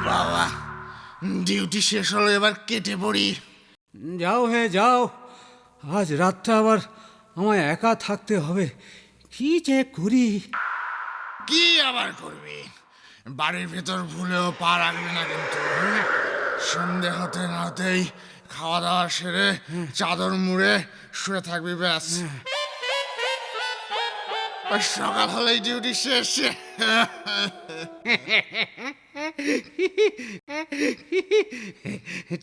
বাবা, ডিউটি শেষ হলো, এবার কেটে পড়ি। যাও হে যাও, আজ রাতটা আবার আমায় একা থাকতে হবে। কি যে করি। কি আবার করবি? বাড়ির ভেতর ভুলেও পা রাখবি না কিন্তু। সন্ধে হতে না হতেই খাওয়া দাওয়া সেরে চাদর মুড়ে শুয়ে থাকবি, ব্যাস। আর সকাল হলেই ডিউটি শেষ।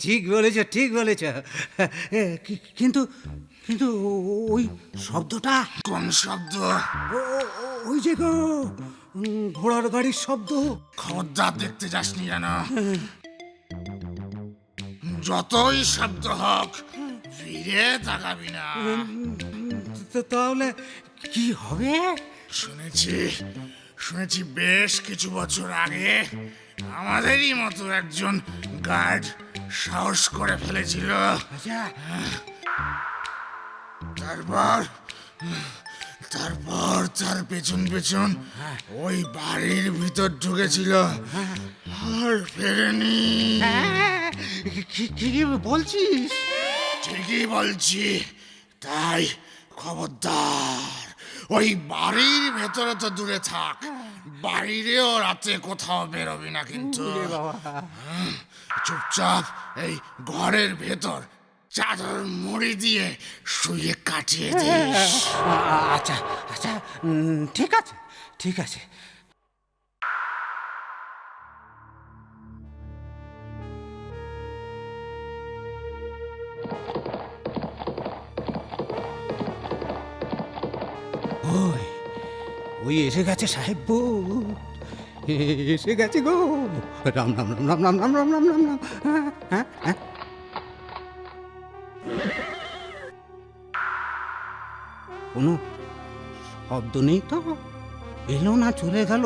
ঠিক বলেছ, ঠিক বলেছ। কিন্তু কিন্তু ওই শব্দটা, কোন শব্দ? ওই যে গো, ঘোড়ার গাড়ির শব্দ। খবরদার দেখতে যাসনি যেন। যতই শব্দ হোক ফিরে তাকাবি না। তাহলে কি হবে? শুনেছি বেশ কিছু বছর আগে আমাদেরই মতো একজন গার্ড সাহস করে ফেলেছিল। আচ্ছা, তারপর তার পেছন পেছন ওই বাড়ির ভিতর ঢুকেছিল আর ফেরেনি। কি বলছিস? ঠিকই বলছি। তাই খবরদার, ওই বাড়ির ভেতরে তো দূরে থাক, বাইরেও রাতে কোথাও বেরোবি না কিন্তু। চুপচাপ এই ঘরের ভেতর চাদর মুড়ি দিয়ে শুয়ে কাটিয়ে দিস। আচ্ছা আচ্ছা, ঠিক আছে ঠিক আছে। ওই এসে গেছে সাহেব বউ, এসে গেছে গো। রাম রাম রাম রাম রাম রাম রাম রাম রাম। হ্যাঁ, কোনো শব্দ নেই তো, এলো না চলে গেল।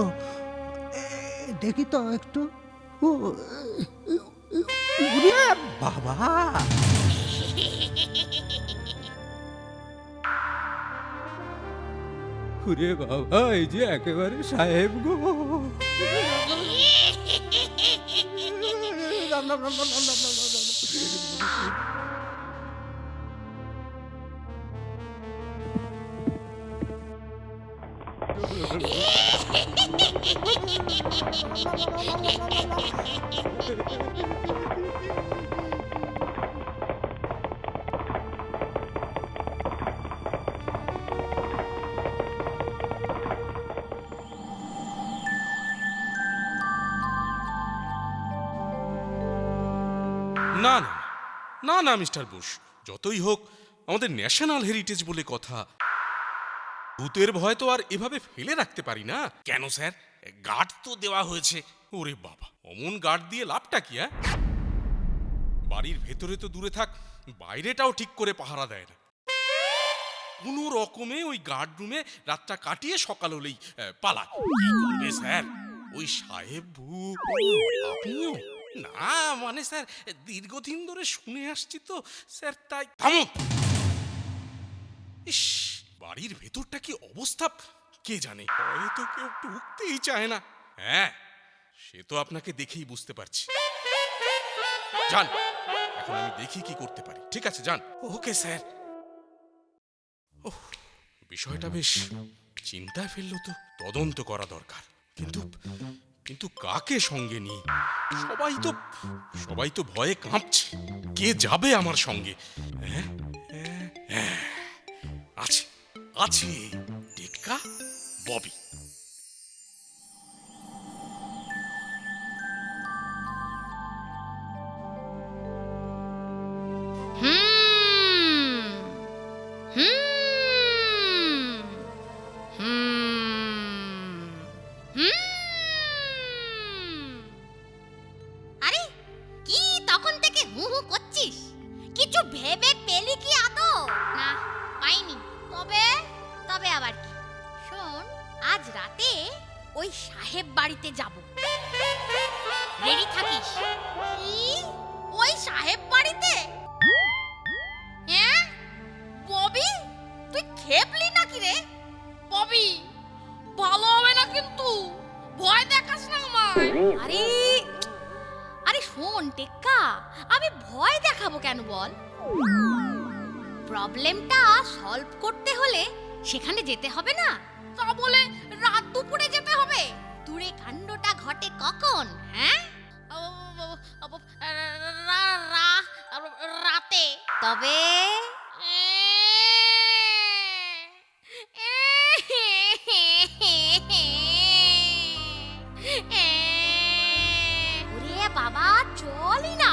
দেখি তো একটু। বাবা, ওরে বাবা, এই যে একেবারে সাহেব গো। রাম রাম রাম রাম রাম রাম রাম রাম। না না না না মিস্টার বুশ, যতই হোক আমাদের ন্যাশনাল হেরিটেজ বলে কথা। ভূতের ভয় তো আর এভাবে ফেলে রাখতে পারি না। কেন স্যার, গার্ড তো দেওয়া হয়েছে। ওরে বাবা, অমন গার্ড দিয়ে লাভটা কি? বাড়ির ভেতরে তো দূরে থাক, বাইরেটাও ঠিক করে পাহারা দেয় না। কোনো রকমে ওই গার্ড রুমে রাতটা কাটিয়ে সকাল হলেই পালা। কি করবে স্যার, ওই সাহেব ভূত। আপনিও না, মানে স্যার দীর্ঘদিন ধরে শুনে আসছি তো স্যার, তাই। থামুন। ইস, বাড়ির ভেতরটা কি অবস্থা কে জানে। হয়তো কেউ ঢুকতেই চায় না। হ্যাঁ, সে তো আপনাকে দেখেই বুঝতে পারছি। যান, এখন আমি দেখি কি করতে পারি। ঠিক আছে, যান। Okay sir. ওহ, বিষয়টা বেশ চিন্তায় ফেললো তো। তদন্ত করা দরকার, কিন্তু কাকে সঙ্গে নিয়ে? সবাই তো ভয়ে কাঁপছে। কে যাবে আমার সঙ্গে? আছে আছে, টেক্কা, ববি। আরে কি তখন থেকে হু হু করছিস? কিছু ভেবে পেলি কি আদৌ? না, পাইনি। তবে আবার কি? শোন, আজ রাতে ওই সাহেব বাড়িতে যাব। রেডি থাকিস। কি ওই সাহেব বাড়িতে? হ্যাঁ ববি, তুই খেপলি নাকি রে? ববি ভালো হবে না কিন্তু, ভয় দেখাস না আমায়। আরে আরে শোন টেক্কা, আমি ভয় দেখাবো কেন বল? প্রবলেমটা সলভ করতে হলে সেখানে যেতে হবে না? তা বলে রাত দুপুরে যেতে হবে? দূরে কাণ্ডটা ঘটে কখন? হ্যাঁ রাতে। তবে ওরে বাবা চলই না,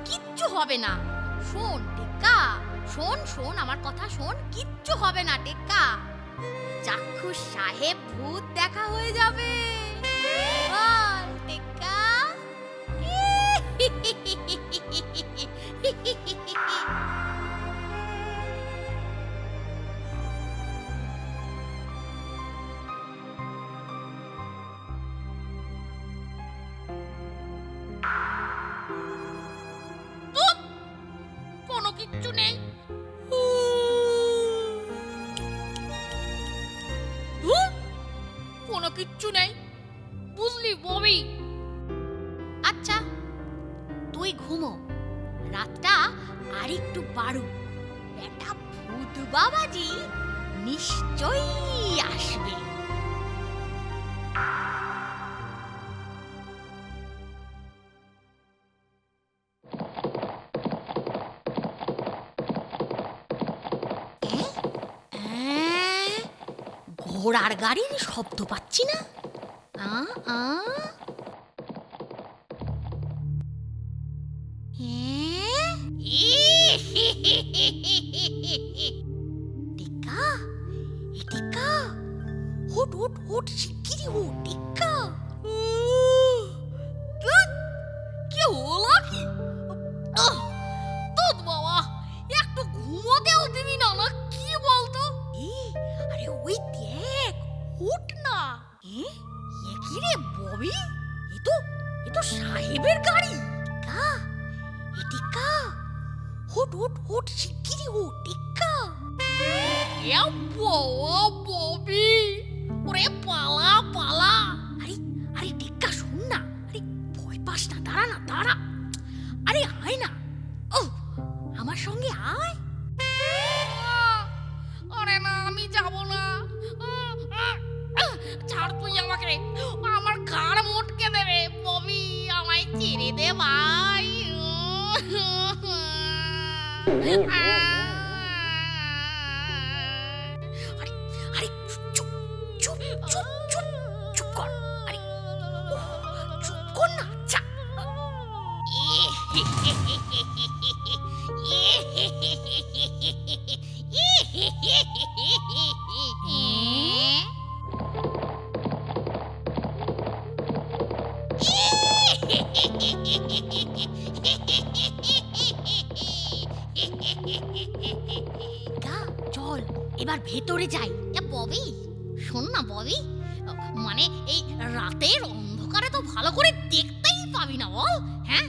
কিচ্ছু হবে না। শোন টেক্কা, শোন শোন আমার কথা শোন, কিচ্ছু হবে না টেক্কা। চাক্ষুষ সাহেব ভূত দেখা হয়ে যাবে। বল টেক্কা। কোনো কিচ্ছু নেই। কোনো কিচ্ছু নেই, বুঝলি ববি? আচ্ছা তুই ঘুমো, রাতটা আর একটু বাড়ু, বেটা ভূত বাবাজি নিশ্চয়ই আসবে। ঘোড়ার গাড়ির শব্দ পাচ্ছি না। টিক্কা, টিক্কা, ওঠ ওঠ ওঠ, শিগগিরই ওঠ টিক্কা। কি হলো কি? তোর বাবা একটু ঘুমোতেও দিবি না না কি বলতো? আরে ওই দেখ, উঠ না। এ কি রে ববি, এ তো সাহেবের গাড়ি। টিক্কা, টিক্কা, উঠ উঠ উঠ, শিগগিরই উঠ টিক্কা। এ বাবা ববি, ওরে পালা পালা। আরে আরে টিক্কা শোন না, আরে ভয় পাস না, দাঁড়া না দাঁড়া। আরে আয় না, ও আমার সঙ্গে আয়। আরে না আমি যাব না, ছাড় তুই আমাকে, আমার ঘাড় মোটকে দেবে। ববি আমায় ছেড়ে দে ভাই। আরে আরে চুপ চুপ চুপ চুপ চুপ কর। আরে চুপ কর না। চল এবার ভেতরে যাই। ববি শোন না ববি, মানে এই রাতের অন্ধকারে তো ভালো করে দেখতেই পাবি না বল। হ্যাঁ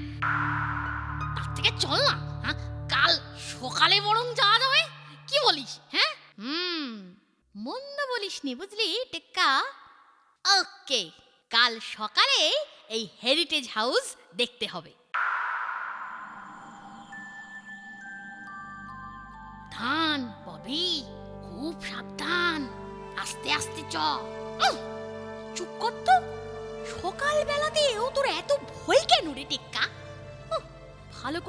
তার থেকে চল না, কাল সকালে বরং যাওয়া যাবে, কি বলিস? হ্যাঁ মন্দ বলিস নি বুঝলি টেক্কা। ওকে, কাল সকালে এই হেরিটেজ হাউস দেখতে হবে। সাবধান ববি, খুব সাবধান, আস্তে আস্তে চ। চুপ কর তো, সকালবেলাতেও তোর এত ভয় কেন রে টেক্কা? ভালো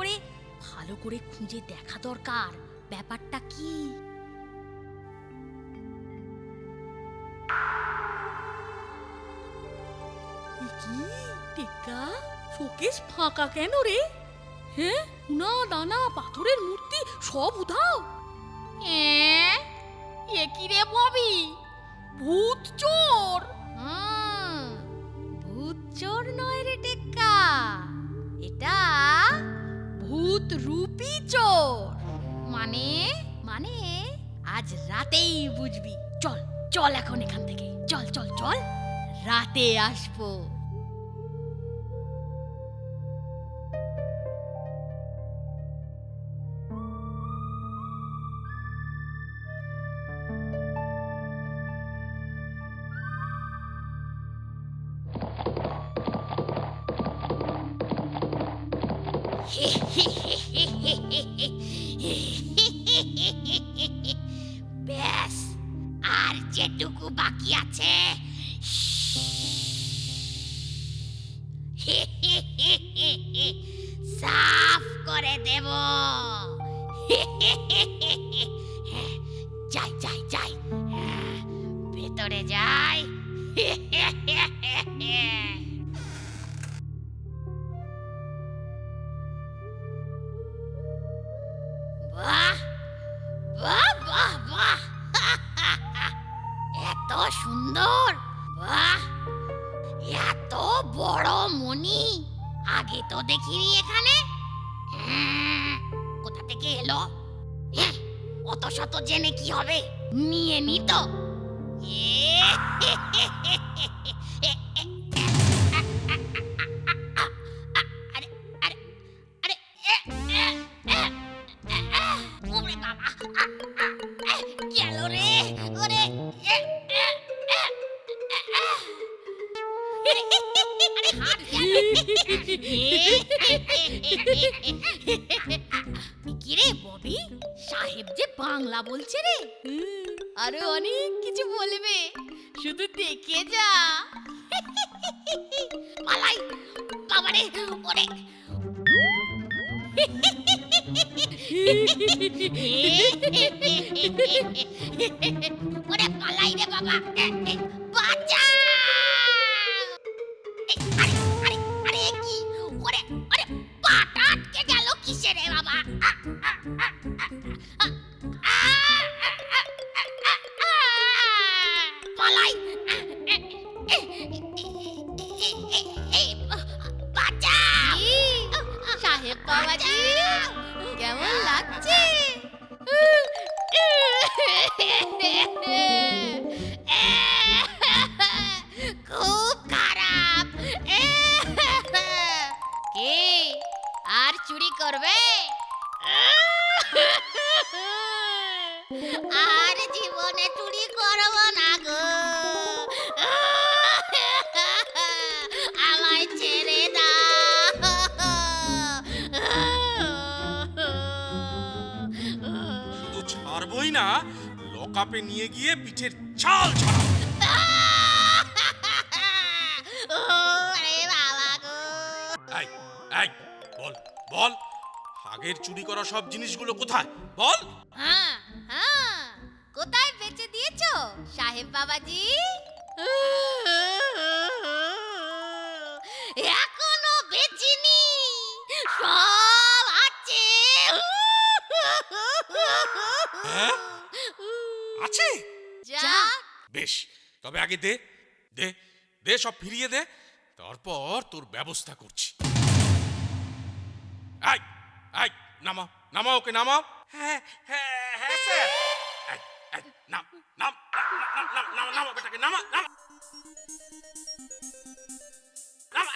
করে খুঁজে দেখা দরকার ব্যাপারটা কি। কি টেক্কা, শোকেস ফাঁকা কেন রে? হ্যাঁ সোনা দানা পাথরের মূর্তি সব উধাও। এ কি রে ববি, ভূত চোর? ভূত চোর নয় রে টেক্কা, এটা ভূত রূপী চোর। মানে মানে আজ রাতেই বুঝবি। চল চল এখন এখান থেকে, চল চল চল, রাতে আসবো। ব্যাস, আর যেটুকু বাকি আছে সাফ করে দেব। যাই যাই যাই, ভেতরে যাই। বাহ বাহ বাহ বাহ, এত সুন্দর, বাহ, এত বড় মণি আগে তো দেখিনি এখানে। কোথা থেকে এলো? অত শত জেনে কি হবে, নিয়ে নি তো। আরে আরে আরে, ওরে বাবা, গেল রে, ওরে। আরে হাত গেল। কিরে ববি, সাহেব যে বাংলা বলছে রে। আরো অনেক কিছু বলবে, শুধু দেখে যা। পালাই বাবারে, ওরে। ওরে পালাই রে বাবা, বাঁচা। আরে আরে আরে, কি ওরে, ওরে পাটা আটকে গেল কিসে রে বাবা? পালাই, বাঁচা। সাহেব বাবাজি, কেমন লাগছে? খুব খারাপ। কে আর চুরি করবে? আর জীবনে চুরি করব না গো। আমায় ছেড়ে তো ছাড়বই না, লকআপে নিয়ে গিয়ে পিঠের ছাল ছাড়াবো। আরে বাবা গো। এই এই, বল বল, আগের চুরি করা সব জিনিসগুলো কোথায় বল? হ্যাঁ হ্যাঁ, কোথায় বেচে দিয়েছো সাহেব বাবাজি? এখনো বেচিনি, সব আছে। হ্যাঁ? আছে? যা। বেশ, তবে আগে দে দে দে, সব ফিরিয়ে দে, তারপর তোর ব্যবস্থা করছি। এই এই, নামাও নামাও, ওকে নামাও। হ্যাঁ হ্যাঁ হ্যাঁ স্যার। এই এই, নাম নাম নাম নাম নাম, বেটাকে নামা নামা নামা।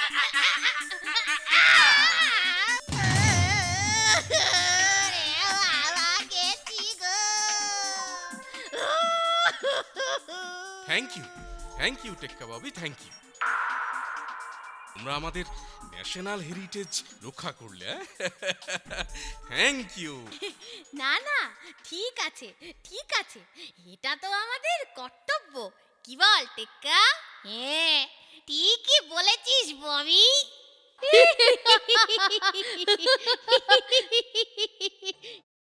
থ্যাংক ইউ টেক্কা বাবি, থ্যাংক ইউ। তোমরা আমাদের ন্যাশনাল হেরিটেজ রক্ষা করলে। Thank you. না না, ঠিক আছে ঠিক আছে, এটা তো আমাদের কর্তব্য। কি বল টেক্কা? হ্যাঁ, ঠিকই বলেছিস ববি।